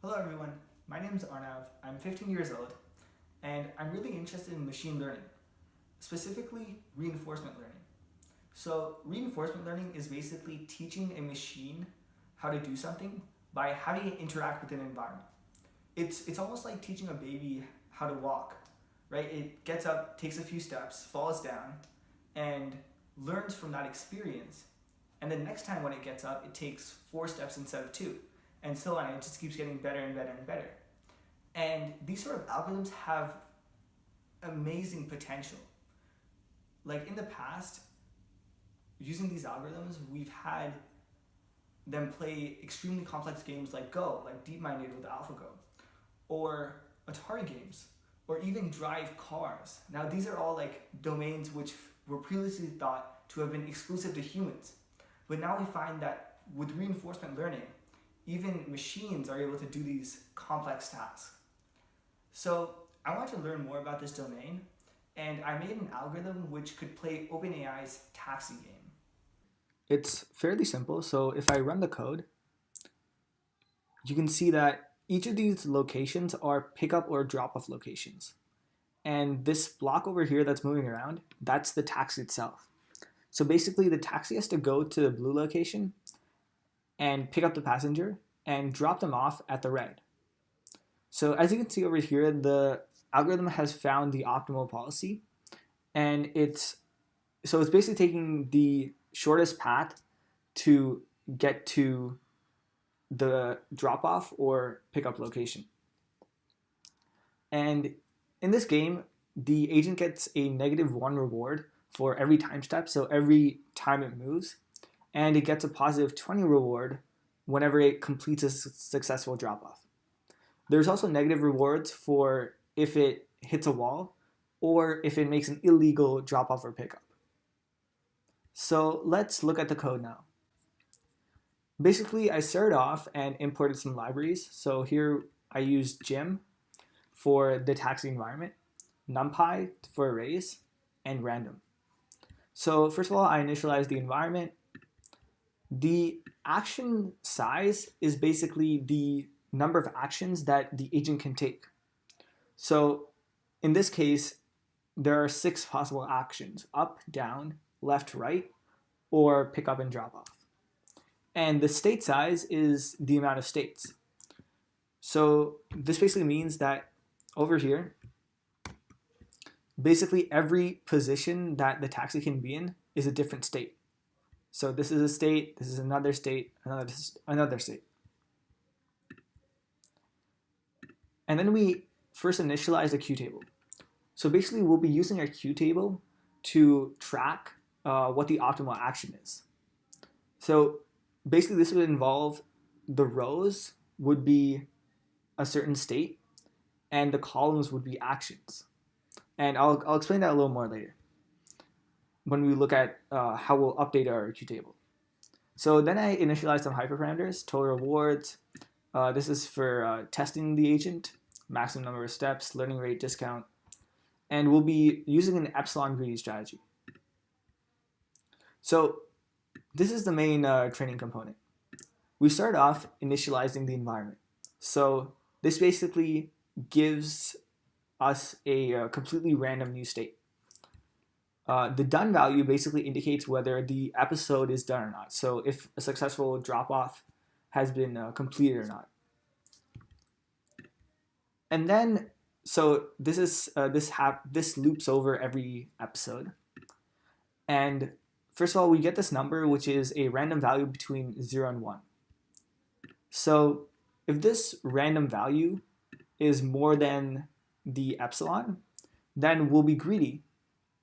Hello everyone, my name is Arnav, I'm 15 years old, and I'm really interested in machine learning, specifically reinforcement learning. So reinforcement learning is basically teaching a machine how to do something by having it interact with an environment. It's almost like teaching a baby how to walk, right? It gets up, takes a few steps, falls down, and learns from that experience. And then next time when it gets up, it takes 4 steps instead of 2, and so on. It just keeps getting better and better and better. And these sort of algorithms have amazing potential. Like in the past, using these algorithms, we've had them play extremely complex games like Go, like DeepMind with AlphaGo, or Atari games, or even drive cars. Now these are all like domains which were previously thought to have been exclusive to humans. But now we find that with reinforcement learning, even machines are able to do these complex tasks. So I want to learn more about this domain, and I made an algorithm which could play OpenAI's taxi game. It's fairly simple, so if I run the code, you can see that each of these locations are pickup or drop-off locations. And this block over here that's moving around, that's the taxi itself. So basically the taxi has to go to the blue location and pick up the passenger and drop them off at the red. So as you can see over here, the algorithm has found the optimal policy, and it's basically taking the shortest path to get to the drop off or pickup location. And in this game, the agent gets a -1 reward for every time step, so every time it moves, and it gets a +20 reward whenever it completes a successful drop off. There's also negative rewards for if it hits a wall or if it makes an illegal drop off or pickup. So let's look at the code now. Basically, I started off and imported some libraries. So here I used Gym for the taxi environment, NumPy for arrays, and random. So first of all, I initialized the environment. The action size is basically the number of actions that the agent can take. So in this case, there are 6 possible actions: up, down, left, right, or pick up and drop off. And the state size is the amount of states. So this basically means that over here, basically every position that the taxi can be in is a different state. So this is a state, this is another state, another state. And then we first initialize a Q table. So basically we'll be using our Q table to track what the optimal action is. So basically this would involve the rows would be a certain state and the columns would be actions. And I'll explain that a little more later when we look at how we'll update our Q table. So then I initialize some hyperparameters: total rewards. This is for testing the agent, maximum number of steps, learning rate, discount. And we'll be using an epsilon greedy strategy. So this is the main training component. We start off initializing the environment. So this basically gives us a completely random new state. The done value basically indicates whether the episode is done or not. So if a successful drop-off has been completed or not. And then, so this loops over every episode. And first of all, we get this number, which is a random value between 0 and 1. So if this random value is more than the epsilon, then we'll be greedy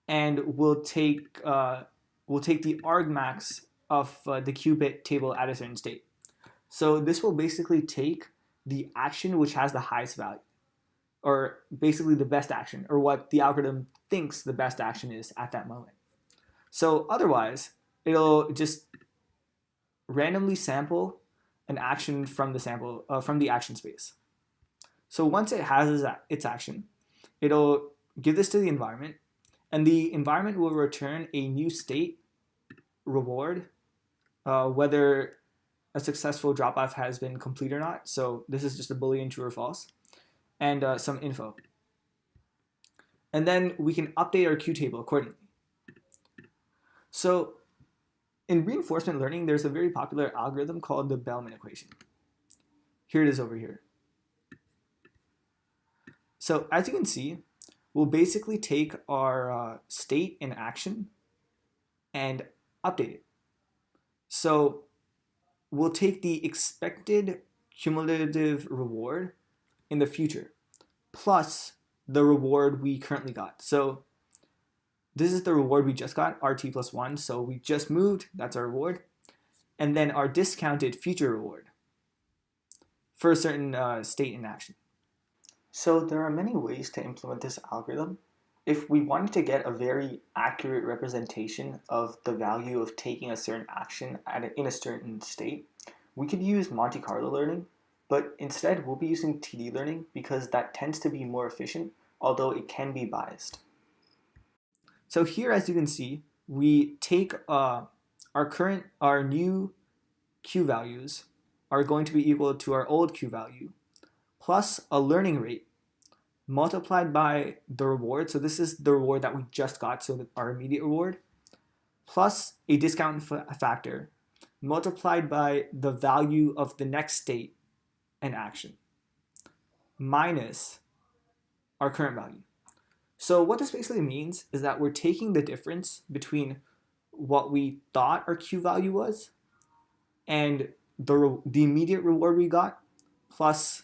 and we'll take the argmax of the qubit table at a certain state. So this will basically take the action which has the highest value, or basically the best action, or what the algorithm thinks the best action is at that moment. So otherwise, it'll just randomly sample an action from the action space. So once it has its action, it'll give this to the environment, and the environment will return a new state reward, whether a successful drop-off has been complete or not. So this is just a Boolean true or false, and some info. And then we can update our Q table accordingly. So in reinforcement learning, there's a very popular algorithm called the Bellman Equation. Here it is over here. So as you can see, we'll basically take our state in action and update it. So we'll take the expected cumulative reward in the future plus the reward we currently got. So this is the reward we just got, RT plus 1. So we just moved, that's our reward. And then our discounted future reward for a certain state in action. So there are many ways to implement this algorithm. If we wanted to get a very accurate representation of the value of taking a certain action in a certain state, we could use Monte Carlo learning, but instead we'll be using TD learning because that tends to be more efficient, although it can be biased. So here, as you can see, we take our new Q values are going to be equal to our old Q value plus a learning rate multiplied by the reward. So this is the reward that we just got, so our immediate reward, plus a discount factor multiplied by the value of the next state and action minus our current value. So what this basically means is that we're taking the difference between what we thought our Q value was and the immediate reward we got plus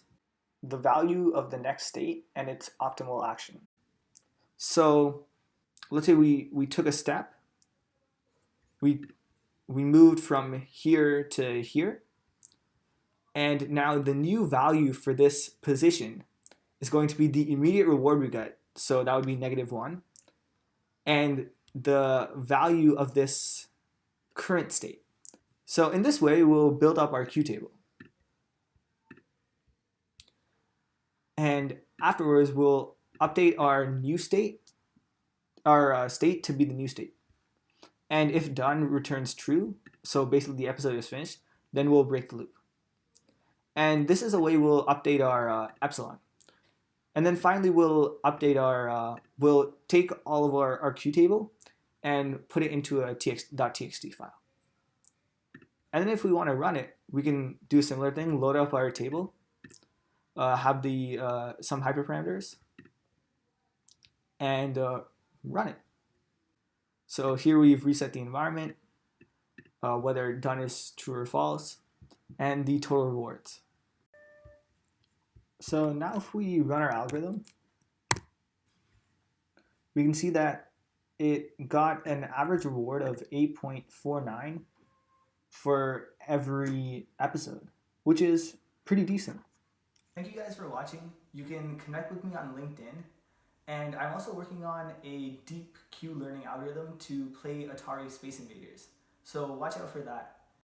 the value of the next state and its optimal action. So let's say we took a step, we moved from here to here, and now the new value for this position is going to be the immediate reward we got. So that would be -1. And the value of this current state. So in this way, we'll build up our Q table. And afterwards, we'll update our new state, our state to be the new state. And if done returns true, so basically the episode is finished, then we'll break the loop. And this is a way we'll update our epsilon. And then finally, we'll update our, we'll take all of our Q table and put it into a .txt file. And then if we want to run it, we can do a similar thing, load up our table, have the some hyperparameters, and run it. So here we've reset the environment, whether done is true or false, and the total rewards. So now if we run our algorithm, we can see that it got an average reward of 8.49 for every episode, which is pretty decent. Thank you guys for watching. You can connect with me on LinkedIn, and I'm also working on a deep Q learning algorithm to play Atari Space Invaders. So watch out for that.